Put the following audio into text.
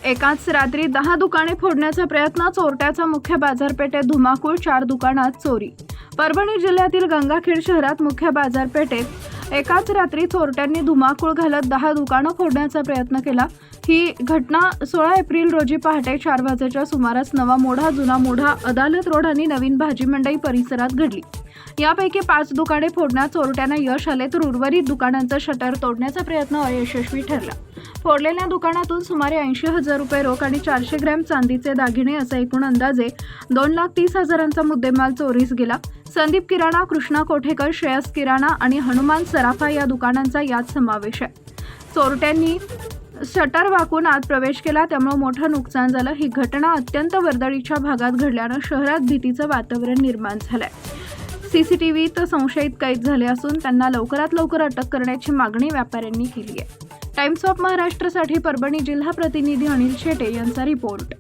एकाच रात्री 10 दुकाने फोडण्याचा प्रयत्न, चोरट्याचा मुख्य बाजारपेठेत धुमाकूळ, 4 दुकानात चोरी। परभणी जिल्ह्यातील गंगाखेड शहरात मुख्य बाजारपेठेत एकाच रात्री चोरट्यांनी धुमाकूळ घालत 10 दुकानं फोडण्याचा प्रयत्न केला। ही घटना 16 एप्रिल रोजी पहाटे 4 वाजेच्या सुमारास नवा मोढा, जुना मोढा, अदालत रोड आणि नवीन भाजी मंडई परिसरात घडली। यापैकी 5 दुकाने फोडण्यात चोरट्यांना यश आले, तर उर्वरित दुकानांचं शटर तोडण्याचा प्रयत्न अयशस्वी ठरला। फोडलेल्या दुकानातून सुमारे 80,000 रुपये रोख आणि 400 ग्रॅम चांदीचे दागिने असा एकूण अंदाजे 2,30,000चा मुद्देमाल चोरीस गेला। संदीप किराणा, कृष्णा कोठेकर, श्रेयस किराणा आणि हनुमान सराफा या दुकानांचा यात समावेश आहे। चोरट्यांनी शटर वाकून आत प्रवेश केला, त्यामुळे मोठं नुकसान झालं। ही घटना अत्यंत वर्दळीच्या भागात घडल्यानं शहरात भीतीचं वातावरण निर्माण झालंय। सीसीटीव्हीत संशयित कैद झाले असून त्यांना लवकरात लवकर अटक करण्याची मागणी व्यापाऱ्यांनी केली आहे। टाइम्स ऑफ महाराष्ट्रसाठी परभणी जिल्हा प्रतिनिधी अनिल शेटे यांचा रिपोर्ट।